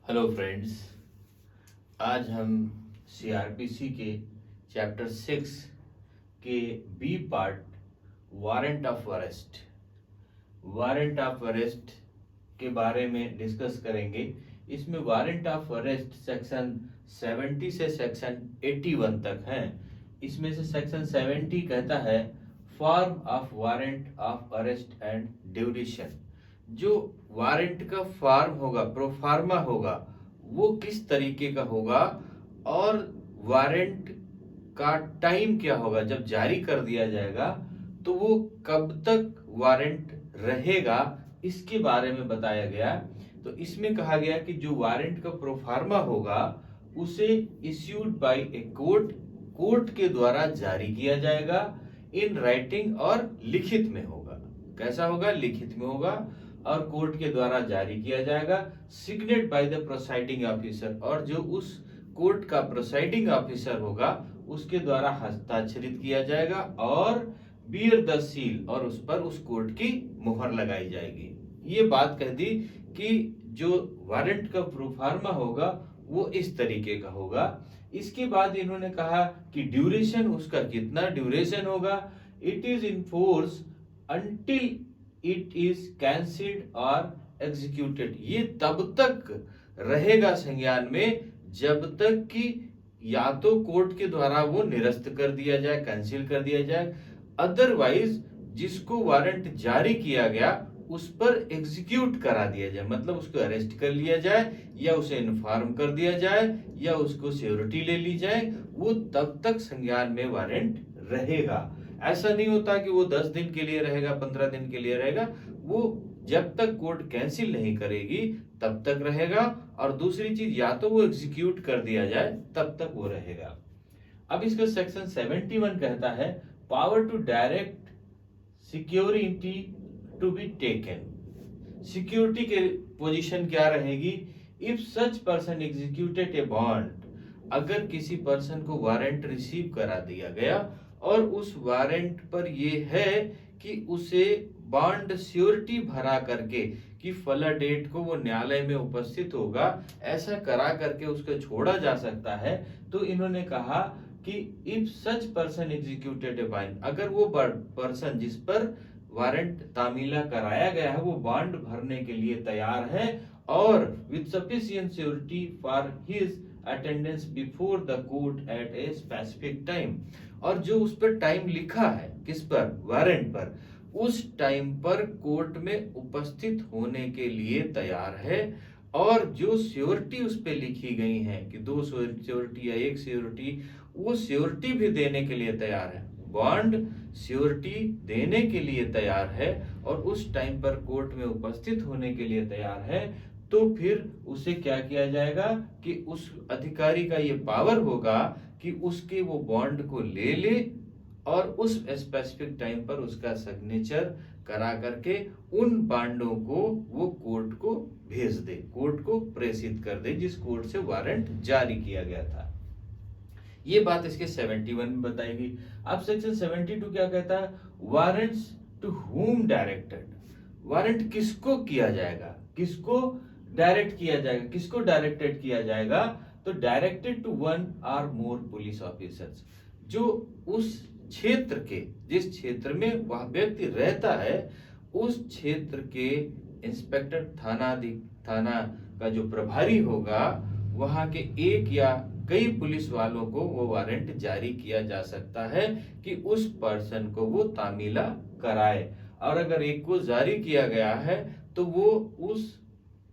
Hello friends, आज हम CrPC के चैप्टर 6 के B part warrant of arrest के बारे में डिस्कस करेंगे। इसमें वारंट ऑफ अरेस्ट सेक्शन 70 से सेक्शन 81 तक है। इसमें से सेक्शन 70 कहता है form of warrant of arrest and duration. जो वारंट का फॉर्म होगा, प्रोफार्मा होगा, वो किस तरीके का होगा और वारंट का टाइम क्या होगा। जब जारी कर दिया जाएगा तो वो कब तक वारंट रहेगा, इसके बारे में बताया गया। तो इसमें कहा गया कि जो वारंट का प्रोफार्मा होगा उसे इश्यूड बाय ए कोर्ट के द्वारा जारी किया जाएगा। इन राइटिंग और लिखित में होगा। कैसा होगा? लिखित में होगा और कोर्ट के द्वारा जारी किया जाएगा। सिग्नेड बाय द प्रोसाइडिंग ऑफिसर, और जो उस कोर्ट का प्रोसाइडिंग ऑफिसर होगा उसके द्वारा हस्ताक्षरित किया जाएगा और बियर द सील, और उस पर उस कोर्ट की मुहर लगाई जाएगी। ये बात कह दी कि जो वारंट का प्रोफार्मा होगा वो इस तरीके का होगा। इसके बाद इन्होंने कहा कि ड्यूरेशन, उसका कितना ड्यूरेशन होगा। It is in force until it is cancelled और एग्जीक्यूटेड। ये तब तक रहेगा संज्ञान में जब तक कि या तो कोर्ट के द्वारा वो निरस्त कर दिया जाए, कैंसिल कर दिया जाए, अदरवाइज जिसको वारंट जारी किया गया उस पर एग्जीक्यूट करा दिया जाए, मतलब उसको अरेस्ट कर लिया जाए या उसे इन्फॉर्म कर दिया जाए या उसको सिक्योरिटी ले ली जाए, वो तब तक संज्ञान में वारंट रहेगा। ऐसा नहीं होता कि वो 10 दिन के लिए रहेगा, 15 दिन के लिए रहेगा। वो जब तक कोर्ट कैंसिल नहीं करेगी तब तक रहेगा। और दूसरी चीज, या तो वो एग्जीक्यूट कर दिया जाए तब तक वो रहेगा। अब इसका सेक्शन 71 कहता है power to direct security to be taken. Security के पोजीशन क्या रहेगी? If such person executed a bond, अगर किसी पर्सन को वारंट रिसीव करा दिया गया और उस वारंट पर ये है कि उसे बॉन्ड श्योरिटी भरा करके कि फला डेट को वो न्यायालय में उपस्थित होगा, ऐसा करा करके उसको छोड़ा जा सकता है। तो इन्होंने कहा कि if such person executed a bond, अगर वो पर्सन जिस पर वारंट तामीला कराया गया है वो बॉन्ड भरने के लिए तैयार है और with sufficient surety for his attendance before the court at a specific time, और जो उस पर टाइम लिखा है, किस पर? वारंट पर, उस टाइम पर कोर्ट में उपस्थित होने के लिए तैयार है। और जो श्योरिटी उस पर लिखी गई है कि 2 श्योरिटी या 1 श्योरिटी, वो श्योरिटी भी देने के लिए तैयार है। बॉन्ड श्योरिटी देने के लिए तैयार है और उस टाइम पर कोर्ट में उपस्थित होने के लिए तैयार है, तो फिर उसे क्या किया जाएगा कि उस अधिकारी का ये पावर होगा कि उसके वो बॉन्ड को ले ले और उस स्पेसिफिक टाइम पर उसका सिग्नेचर करा करके उन बॉन्डों को वो कोर्ट को भेज दे, कोर्ट को प्रेषित कर दे जिस कोर्ट से वारंट जारी किया गया था। ये बात इसके 71 में बताएगी। अब सेक्शन 72 क्या कहता है? Warrants to whom directed. Warrant किसको किया जाएगा, किसको डायरेक्ट किया जाएगा, किसको डायरेक्टेड किया जाएगा? तो डायरेक्टेड टू 1 और मोर पुलिस ऑफिसर्स, जो उस क्षेत्र के, जिस क्षेत्र में वह व्यक्ति रहता है उस क्षेत्र के इंस्पेक्टर, थाना का जो प्रभारी होगा, वहां के एक या कई पुलिस वालों को वो वारंट जारी किया जा सकता है कि उस पर्सन को वो तामीला कराए। और अगर एक को जारी किया गया है तो वो उस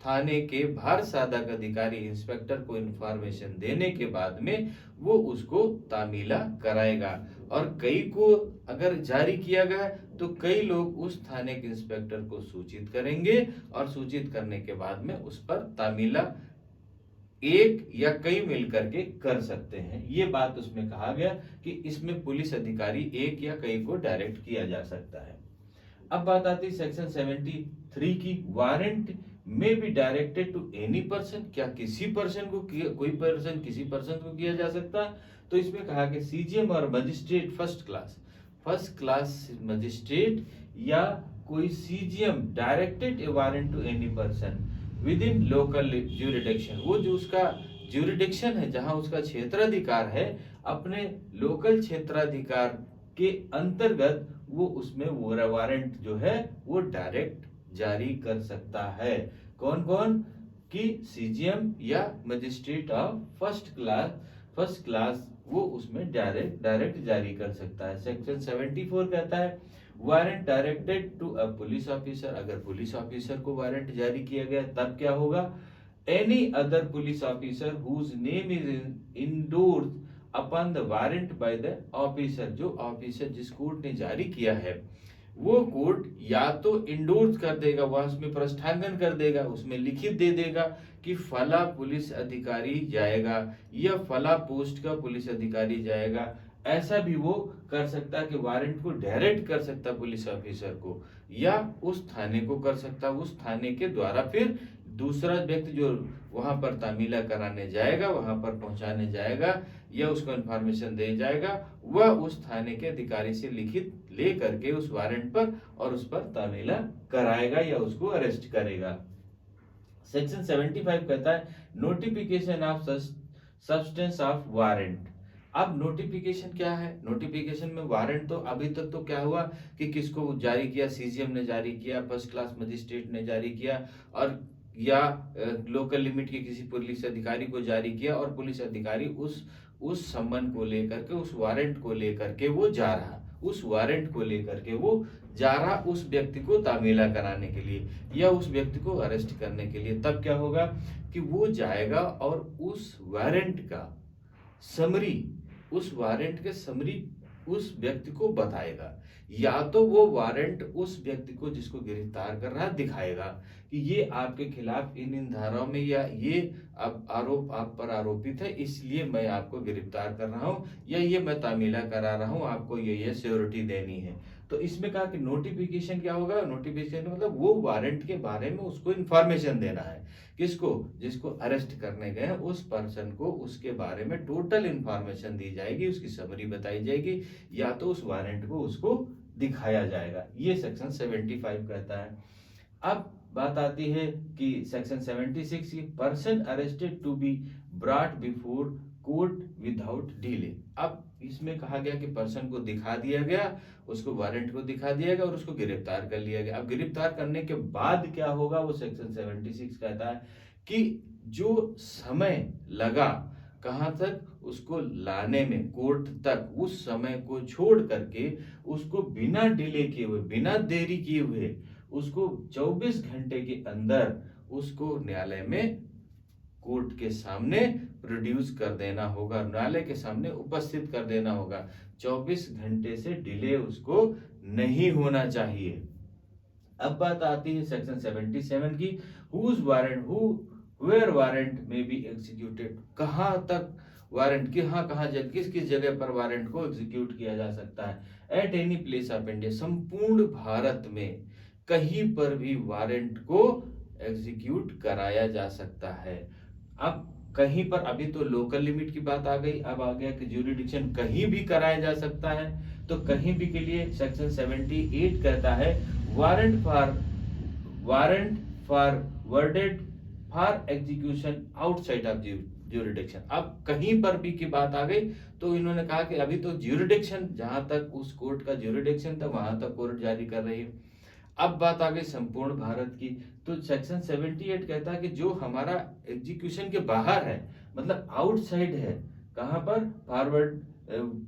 थाने के भार साधक अधिकारी इंस्पेक्टर को इंफॉर्मेशन देने के बाद में वो उसको तामीला कराएगा। और कई को अगर जारी किया गया तो कई लोग उस थाने के इंस्पेक्टर को सूचित करेंगे और सूचित करने के बाद में उस पर तामीला एक या कई मिलकर के कर सकते हैं। ये बात उसमें कहा गया कि इसमें पुलिस अधिकारी एक या कई को डायरेक्ट किया जा सकता है। अब बात आती है सेक्शन 73 की। वारंट में be directed to any person. क्या किसी पर्सन को, कोई पर्सन किसी पर्सन को किया जा सकता? तो इसमें कहा कि सीजीएम और मजिस्ट्रेट फर्स्ट क्लास मजिस्ट्रेट या कोई CJM directed a warrant to any person, within local jurisdiction, वो जो उसका ज्यूरिडिक्शन है, जहां उसका क्षेत्राधिकार है, अपने लोकल क्षेत्राधिकार के अंतर्गत वो उसमें वो वारंट जो है वो डायरेक्ट जारी कर सकता है। कौन कौन? कि सीजीएम या मजिस्ट्रेट ऑफ फर्स्ट क्लास वो उसमें डायरेक्ट जारी कर सकता है। सेक्शन 74 कहता है warrant directed to a police officer, अगर पुलिस ऑफिसर को वारंट जारी किया गया तब क्या होगा? Any other police officer whose name is endorse upon the warrant by the officer, जो ऑफिसर जिस कोर्ट ने जारी किया है वो कोर्ट या तो इंडोर्स कर देगा, वह उसमें प्रस्थांगन कर देगा, उसमें लिखित दे देगा कि फला पुलिस अधिकारी जाएगा या फला पोस्ट का पुलिस अधिकारी जाएगा। ऐसा भी वो कर सकता कि वारंट को डायरेक्ट कर सकता पुलिस ऑफिसर को, या उस थाने को कर सकता, उस थाने के द्वारा फिर दूसरा व्यक्ति जो वहां पर तामीला कराने जाएगा, वहां पर पहुंचाने जाएगा या उसको इन्फॉर्मेशन दे जाएगा, वह उस थाने के अधिकारी से लिखित ले करके उस वारंट पर और उस पर तामीला कराएगा या उसको अरेस्ट करेगा। सेक्शन 75 कहता है notification of substance of warrant. अब नोटिफिकेशन क्या है? नोटिफिकेशन में वारंट तो अभी तक तो क्या हुआ कि किसको जारी किया? सीजीएम ने जारी किया, फर्स्ट क्लास मजिस्ट्रेट ने जारी किया, और या लोकल लिमिट के किसी पुलिस अधिकारी को जारी किया, और पुलिस अधिकारी उस सम्मन को लेकर के, उस वारंट को लेकर के वो जा रहा, उस वारंट को लेकर के वो जा रहा उस व्यक्ति को तामीला कराने के लिए या उस व्यक्ति को अरेस्ट करने के लिए। तब क्या होगा कि वो जाएगा और उस वारंट का समरी, उस वारंट के समरी उस व्यक्ति को बताएगा, या तो वो वारंट उस व्यक्ति को जिसको गिरफ्तार कर रहा है दिखाएगा कि ये आपके खिलाफ इन धाराओं में या ये अब आरोप आप पर आरोपित है, इसलिए मैं आपको गिरफ्तार कर रहा हूं या ये मैं तामीला करा रहा हूं, आपको ये श्योरिटी देनी है। तो इसमें कहा कि नोटिफिकेशन क्या होगा? नोटिफिकेशन मतलब वो वारंट के बारे में उसको इन्फॉर्मेशन देना है, किसको? जिसको अरेस्ट करने गए उस पर्सन को उसके बारे में टोटल इन्फॉर्मेशन दी जाएगी, उसकी समरी बताई जाएगी, या तो उस वारंट को उसको दिखाया जाएगा। ये सेक्शन 75 कहता है। अब बात आती है कि सेक्शन 76 की person arrested to be brought before court without delay. अब इसमें कहा गया कि पर्सन को दिखा दिया गया, उसको वारंट को दिखा दिया गया और उसको गिरफ्तार कर लिया गया। अब गिरफ्तार करने के बाद क्या होगा? वो सेक्शन 76 कहता है कि जो समय लगा कहां तक उसको लाने में कोर्ट तक, उस समय को छोड़ करके उसको बिना डिले किए हुए, बिना देरी किए हुए उसको 24 घंटे के अंदर उसको न्यायालय में कोर्ट के सामने प्रोड्यूस कर देना होगा, न्यायालय के सामने उपस्थित कर देना होगा। 24 घंटे से डिले उसको नहीं होना चाहिए। अब बात आती है सेक्शन 77 की, हुज वारंट वेयर वारंट में बी एग्जीक्यूटेड। कहां तक वारंट किस किस जगह पर वारंट को एग्जीक्यूट किया जा सकता है? At any place of India, संपूर्ण भारत में कहीं पर भी वारंट को एग्जीक्यूट कराया जा सकता है। अब कहीं पर, अभी तो लोकल लिमिट की बात आ गई, अब आ गया कि ज्यूरिडिक्शन कहीं भी कराया जा सकता है। तो कहीं भी के लिए सेक्शन 78 कहता है warrant for worded for execution outside of jurisdiction. अब कहीं पर भी की बात आ गई तो इन्होंने कहा कि अभी तो ज्यूरिडिक्शन, जहां तक उस कोर्ट का ज्यूरिडिक्शन था वहां तक कोर्ट जारी कर रही है। अब बात आ गई संपूर्ण भारत की, तो सेक्शन 78 कहता है कि जो हमारा एग्जीक्यूशन के बाहर है, मतलब आउटसाइड है, कहां पर?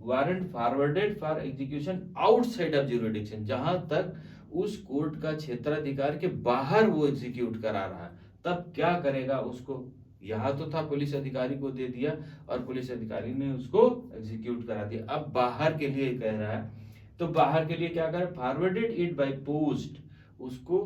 Warrant forwarded for execution outside of jurisdiction, जहां तक उस कोर्ट का क्षेत्राधिकार के बाहर वो एग्जीक्यूट करा रहा है। तब क्या करेगा? उसको यहाँ तो था पुलिस अधिकारी को दे दिया और पुलिस अधिकारी ने उसको एग्जीक्यूट करा दिया। अब बाहर के लिए कह रहा है, तो बाहर के लिए क्या करें? फॉरवर्डेड इट बाय पोस्ट, उसको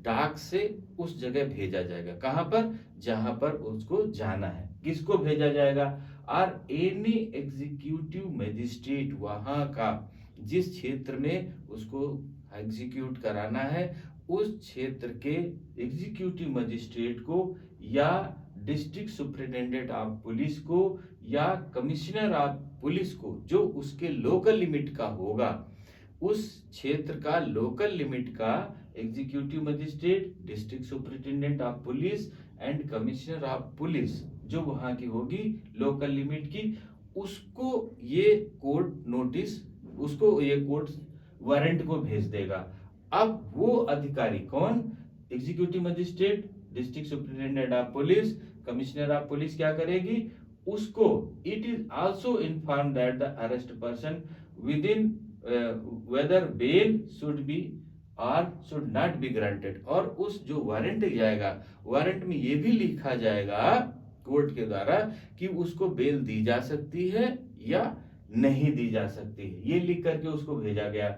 डाक से उस जगह भेजा जाएगा। कहां पर? जहां पर उसको जाना है। किसको भेजा जाएगा? और एनी एग्जीक्यूटिव मजिस्ट्रेट, वहां का जिस क्षेत्र में उसको एग्जीक्यूट कराना है उस क्षेत्र के एग्जीक्यूटिव मजिस्ट्रेट को या डिस्ट्रिक्ट सुपरिटेंडेंट ऑफ पुलिस को या कमिश्नर ऑफ पुलिस को, जो उसके लोकल लिमिट का होगा, उस क्षेत्र का लोकल लिमिट का executive magistrate, district superintendent of police and commissioner of police, जो वहां की होगी लोकल लिमिट की, उसको ये कोर्ट नोटिस, उसको ये कोर्ट वारंट को भेज देगा। अब वो अधिकारी कौन, executive magistrate, district superintendent of police, commissioner of police क्या करेगी, उसको it is also inform that the arrest person within whether bail should be और शुड नॉट बी ग्रांटेड। और उस जो वारंट जाएगा, वारंट में ये भी लिखा जाएगा कोर्ट के द्वारा कि उसको बेल दी जा सकती है या नहीं दी जा सकती है, ये लिख करके उसको भेजा गया।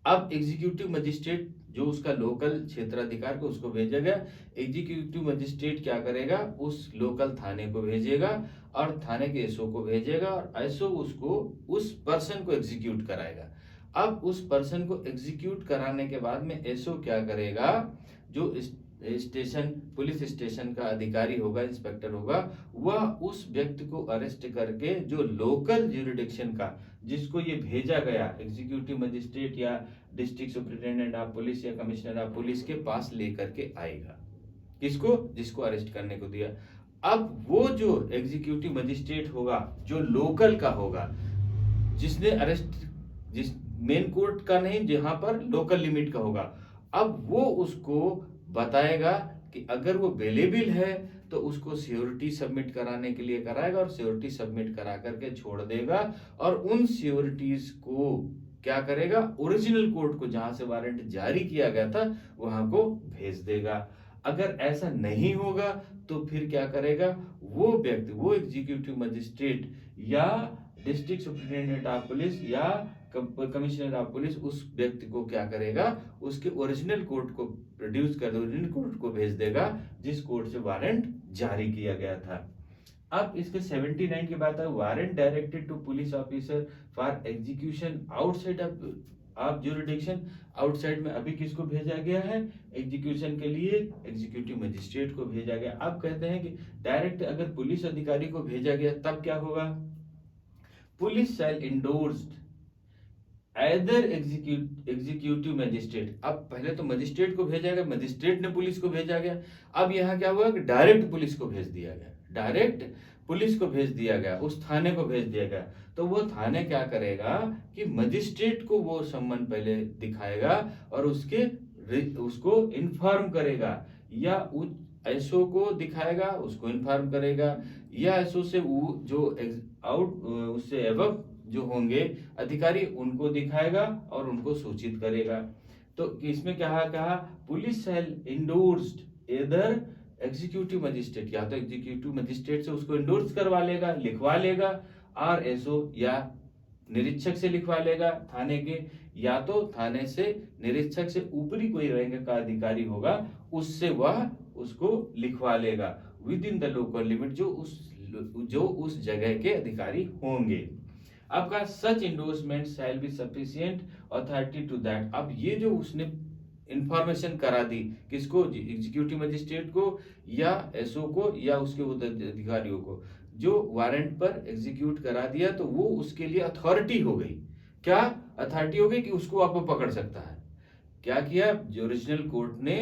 अब एग्जीक्यूटिव मजिस्ट्रेट जो उसका लोकल क्षेत्राधिकार को उसको भेजा गया, एग्जीक्यूटिव मजिस्ट्रेट क्या करेगा, उस लोकल थाने को भेजेगा और थाने के एसओ को भेजेगा और एसओ उसको उस पर्सन को एग्जीक्यूट कराएगा। अब उस पर्सन को एग्जीक्यूट कराने के बाद में एसओ क्या करेगा, जो स्टेशन पुलिस स्टेशन का अधिकारी होगा, इंस्पेक्टर होगा, वह उस व्यक्ति को अरेस्ट करके जो लोकल ज्यूरिडिक्शन का जिसको ये भेजा गया एग्जीक्यूटिव मजिस्ट्रेट या डिस्ट्रिक्ट सुपरिटेंडेंट ऑफ पुलिस या कमिश्नर ऑफ पुलिस के पास लेकर के आएगा, किसको, जिसको अरेस्ट करने को दिया। अब वो जो एग्जीक्यूटिव मजिस्ट्रेट होगा जो लोकल का होगा, जिसने अरेस्ट, जिस मेन कोर्ट का नहीं, जहां पर लोकल लिमिट का होगा, अब वो उसको बताएगा कि अगर वो बेलेबल है तो उसको सियोरिटी सबमिट कराने के लिए कराएगा और सियोरिटी सबमिट करा करके छोड़ देगा और उन सियोरिटीज को क्या करेगा, ओरिजिनल कोर्ट को जहां से वारंट जारी किया गया था वहां को भेज देगा। अगर ऐसा नहीं होगा तो फिर क्या करेगा, वो व्यक्ति, वो एग्जीक्यूटिव मजिस्ट्रेट या डिस्ट्रिक्ट सुपरिटेंडेंट ऑफ पुलिस या कमिश्नर ऑफ पुलिस उस व्यक्ति को क्या करेगा, उसके ओरिजिनल कोर्ट को प्रोड्यूस कर दे, ओरिजिनल कोर्ट को भेज देगा जिस कोर्ट से वारंट जारी किया गया था। अब इसके 79 की बात है, warrant directed to police officer for execution outside of jurisdiction. Outside में अभी किसको भेजा गया है, एग्जीक्यूशन के लिए एग्जीक्यूटिव मजिस्ट्रेट को भेजा गया। अब कहते हैं कि डायरेक्ट अगर पुलिस अधिकारी को भेजा गया तब क्या होगा, पुलिस शैल इंडोर्स्ड either एग्जीक्यूटिव मजिस्ट्रेट। अब पहले तो मजिस्ट्रेट को भेजा गया, मजिस्ट्रेट ने पुलिस को भेजा गया, अब यहाँ क्या हुआ कि डायरेक्ट पुलिस को भेज दिया गया, डायरेक्ट पुलिस को भेज दिया गया, उस थाने को भेज दिया गया। तो वो थाने क्या करेगा कि मजिस्ट्रेट को वो सम्मन पहले दिखाएगा और उसको इन्फॉर्म करेगा, या एसओ को दिखाएगा, उसको इन्फॉर्म करेगा, या एसओ से वो जो उससे एबव जो होंगे अधिकारी उनको दिखाएगा और उनको सूचित करेगा। तो इसमें क्या कहा, पुलिस शैल इंडोर्स्ड एदर एग्जीक्यूटिव मजिस्ट्रेट, या तो एग्जीक्यूटिव मजिस्ट्रेट से उसको इंडोर्स करवा लेगा, लिखवा लेगा, और एसओ या निरीक्षक से लिखवा लेगा थाने के, या तो थाने से निरीक्षक से ऊपरी कोई रैंक का अधिकारी होगा उससे वह उसको लिखवा लेगा within the local limit, जो उस जगह के अधिकारी होंगे। आपका such endorsement shall be sufficient authority to that. अब ये जो उसने इंफॉर्मेशन करा दी किसको, एग्जीक्यूटिव मजिस्ट्रेट को या एसओ को या उसके अधिकारियों को, जो वारंट पर एग्जीक्यूट करा दिया, तो वो उसके लिए अथॉरिटी हो गई। क्या अथॉरिटी हो गई कि उसको आप पकड़ सकता है। क्या किया, जो ओरिजिनल कोर्ट ने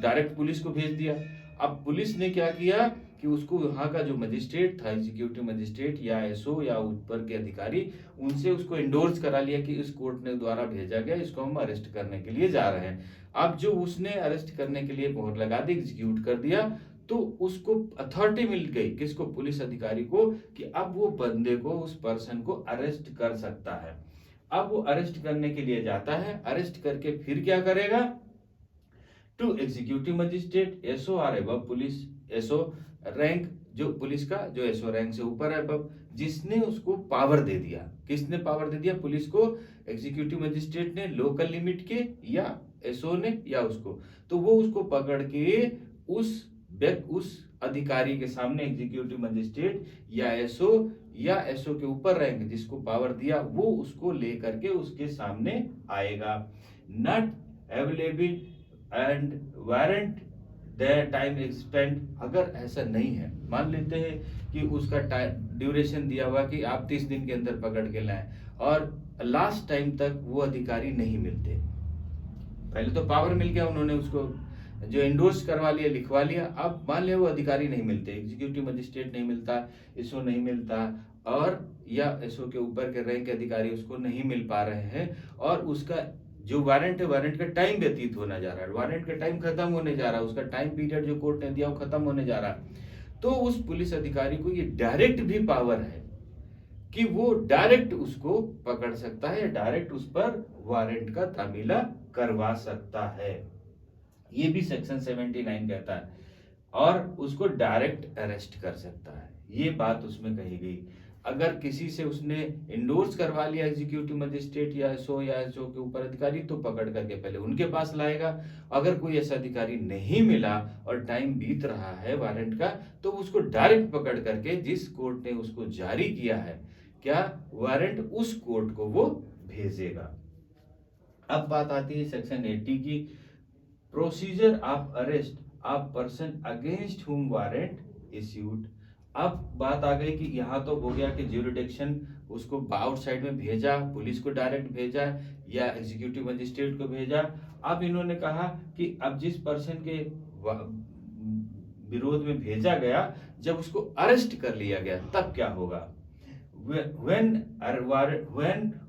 डायरेक्ट पुलिस को भेज दिया, अब पुलिस ने क्या किया कि उसको वहां का जो मजिस्ट्रेट था, एग्जीक्यूटिव मजिस्ट्रेट या एसओ या ऊपर के अधिकारी, उनसे उसको इंडोर्स करा लिया कि इस कोर्ट ने द्वारा भेजा गया, इसको हम अरेस्ट करने के लिए जा रहे हैं। अब जो उसने अरेस्ट करने के लिए मोहर लगा दी, एग्जीक्यूट कर दिया, तो उसको अथॉरिटी मिल गई किसको, पुलिस अधिकारी को, कि अब वो बंदे को, उस पर्सन को अरेस्ट कर सकता है। अब वो अरेस्ट करने के लिए जाता है, अरेस्ट करके फिर क्या करेगा, to executive magistrate SO or above police, SO rank जो पुलिस का, जो एसओ रैंक से ऊपर है एबव, जिसने उसको पावर दे दिया। किसने पावर दे दिया पुलिस को, एग्जीक्यूटिव मजिस्ट्रेट ने लोकल लिमिट के, या एसओ ने, या उसको। तो वो उसको पकड़ के उस अधिकारी के सामने, एग्जीक्यूटिव मजिस्ट्रेट या एसओ के ऊपर रैंक जिसको पावर दिया, वो उसको लेकर के उसके सामने आएगा। Not available and warrant their time expand. अगर ऐसा नहीं है, मान लेते हैं कि उसका ड्यूरेशन दिया हुआ कि आप 30 दिन के अंदर पकड़ के लाएं और लास्ट टाइम तक वो अधिकारी नहीं मिलते, पहले तो पावर मिल गया, उन्होंने उसको जो इंडोर्स करवा लिया, लिखवा लिया। अब मान लिया वो अधिकारी नहीं मिलते, एग्जीक्यूटिव मजिस्ट्रेट नहीं मिलता, एसओ नहीं मिलता, और या एसओ के ऊपर के रैंक अधिकारी उसको नहीं मिल पा रहे हैं, और उसका जो वारंट है, वारंट का टाइम व्यतीत होना जा रहा है, वारंट का टाइम खत्म होने जा रहा है, उसका टाइम पीरियड जो कोर्ट ने दिया वो खत्म होने जा रहा है। तो उस पुलिस अधिकारी को ये डायरेक्ट भी पावर है कि वो डायरेक्ट उसको पकड़ सकता है, या डायरेक्ट उस पर वारंट का तामीला करवा सकता है। ये भी सेक्शन 79 कहता है, और उसको डायरेक्ट अरेस्ट कर सकता है। ये बात उसमें कही गई। अगर किसी से उसने इंडोर्स करवा लिया एग्जीक्यूटिव मजिस्ट्रेट या एसओ के ऊपर अधिकारी, तो पकड़ करके पहले उनके पास लाएगा। अगर कोई ऐसा अधिकारी नहीं मिला और टाइम बीत रहा है वारंट का, तो उसको डायरेक्ट पकड़ करके जिस कोर्ट ने उसको जारी किया है क्या वारंट, उस कोर्ट को वो भेजेगा। अब बात आती है सेक्शन 80 की, procedure of arrest of person against हुम वारंट इश्यूड। अब बात आ गई कि यहाँ तो हो गया कि ज्यूरिडिक्शन उसको आउटसाइड में भेजा, पुलिस को डायरेक्ट भेजा या एग्जीक्यूटिव मजिस्ट्रेट को भेजा। अब इन्होंने कहा कि अब जिस पर्सन के विरोध में भेजा गया, जब उसको अरेस्ट कर लिया गया तब क्या होगा। when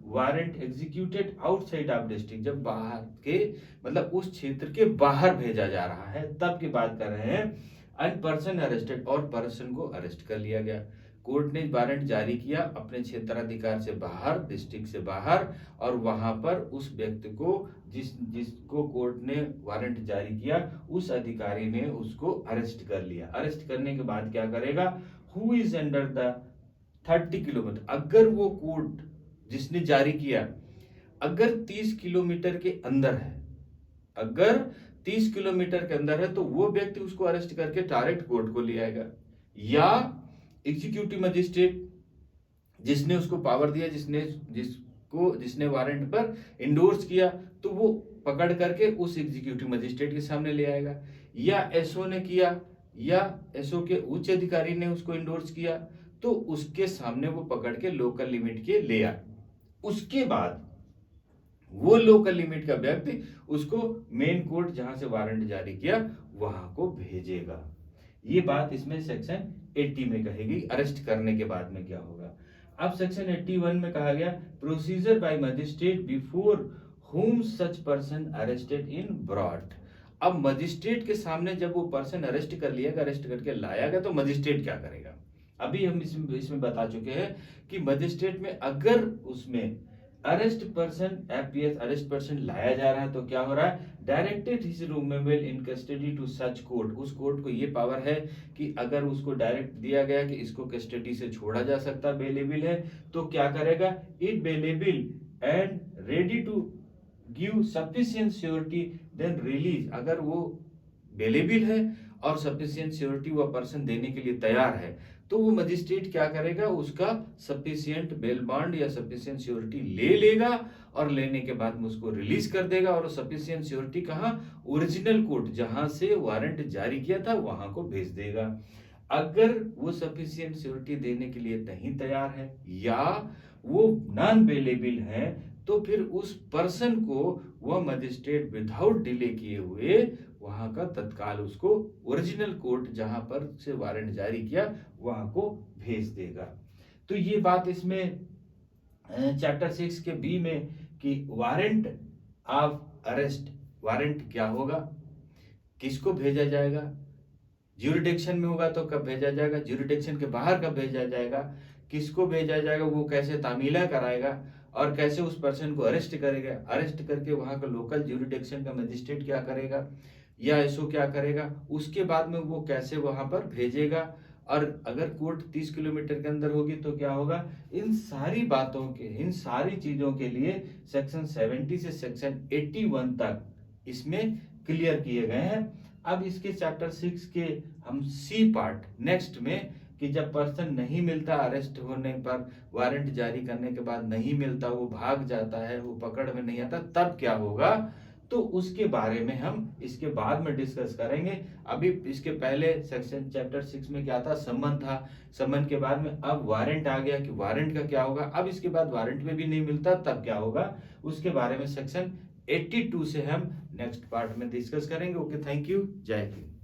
warrant executed outside of district, जब बाहर के मतलब उस क्षेत्र के बाहर भेजा जा रहा है तब की बात कर रहे हैं। एंड पर्सन अरेस्टेड, और पर्सन को अरेस्ट कर लिया गया। कोर्ट ने वारंट जारी किया अपने क्षेत्राधिकार से बाहर, डिस्ट्रिक्ट से बाहर, और वहां पर उस व्यक्ति को जिसको कोर्ट ने वारंट जारी किया, उस अधिकारी ने उसको अरेस्ट कर लिया। अरेस्ट करने के बाद क्या करेगा, who is under the 30 kilometre, अगर वो कोर्ट जिसने जारी किया अगर 30 किलोमीटर के अंदर है, अगर 30 किलोमीटर के अंदर है, तो वो व्यक्ति उसको अरेस्ट करके डायरेक्ट कोर्ट को ले आएगा। या एग्जीक्यूटिव मजिस्ट्रेट जिसने उसको पावर दिया, जिसने वारंट पर इंडोर्स किया, तो वो पकड़ करके उस एग्जीक्यूटिव मजिस्ट्रेट के सामने ले आएगा। या एसओ ने किया, या एसओ के उच्च अधिकारी ने उसको इंडोर्स किया, तो उसके सामने वो पकड़ के लोकल लिमिट के ले आए। उसके बाद वो लोकल लिमिट का व्यक्ति उसको मेन कोर्ट जहां से वारंट जारी किया वहां को भेजेगा। ये बात इसमें सेक्शन 80 में कहेगी। अरेस्ट करने के बाद में क्या होगा। अब सेक्शन 81 में कहा गया, procedure bye magistrate before whom such person arrested in brought। अब मजिस्ट्रेट के सामने जब वो पर्सन अरेस्ट कर लिया, अरेस्ट करके लाया गया, तो मजिस्ट्रेट क्या करेगा। अभी हम इसमें बता चुके हैं कि मजिस्ट्रेट में अगर उसमें अरेस्ट पर्सन लाया जा रहा है, तो क्या हो रहा है, directed his removal in custody to such court. उस कोर्ट को ये पावर है कि अगर उसको डायरेक्ट दिया गया कि इसको कस्टडी से छोड़ा जा सकता, बेलेबल है, तो क्या करेगा, it bailable and ready to give sufficient surety then release. अगर वो बेलेबल है और सफिशिएंट श्योरिटी वह पर्सन देने के लिए तैयार है, तो वो मजिस्ट्रेट क्या करेगा, उसका सफिशिएंट बेल बॉन्ड या सफिशिएंट श्योरिटी ले लेगा, और लेने के बाद में उसको रिलीज कर देगा। और सफिशिएंट श्योरिटी कहाँ, ओरिजिनल कोर्ट जहां से वारंट जारी किया था वहां को भेज देगा। अगर वो सफिशिएंट श्योरिटी देने के लिए नहीं तैयार है या वो नॉन बेलेबल है, तो फिर उस पर्सन को वह मजिस्ट्रेट विदाउट डिले किए हुए वहां का तत्काल उसको ओरिजिनल कोर्ट जहां पर से वारंट जारी किया वहां को भेज देगा। तो ये बात इसमें चैप्टर 6 के बी में कि वारंट ऑफ अरेस्ट, वारंट क्या होगा, किसको भेजा जाएगा, ज्यूरिडिक्शन में होगा तो कब भेजा जाएगा, ज्यूरिडिक्शन के बाहर कब भेजा जाएगा, किसको भेजा जाएगा, वो कैसे तामीला कराएगा, और कैसे उस पर्सन को अरेस्ट करेगा, अरेस्ट करके वहां का लोकल ज्यूरिडिक्शन का मजिस्ट्रेट क्या करेगा या एसओ क्या करेगा, उसके बाद में वो कैसे वहां पर भेजेगा, और अगर कोर्ट 30 किलोमीटर के अंदर होगी तो क्या होगा। इन सारी बातों के, इन सारी चीजों के लिए सेक्शन 70 से सेक्शन 81 तक इसमें क्लियर किए गए हैं। अब इसके चैप्टर 6 के हम सी पार्ट नेक्स्ट में, कि जब पर्सन नहीं मिलता, अरेस्ट होने पर वारंट जारी करने के बाद नहीं मिलता, वो भाग जाता है, वो पकड़ में नहीं आता, तब क्या होगा, तो उसके बारे में हम इसके बाद में डिस्कस करेंगे। अभी इसके पहले सेक्शन चैप्टर 6 में क्या था, सम्मन था, सम्मन के बाद में अब वारंट आ गया कि वारंट का क्या होगा। अब इसके बाद वारंट में भी नहीं मिलता तब क्या होगा, उसके बारे में सेक्शन 82 से हम नेक्स्ट पार्ट में डिस्कस करेंगे। ओके, थैंक यू, जय हिंद।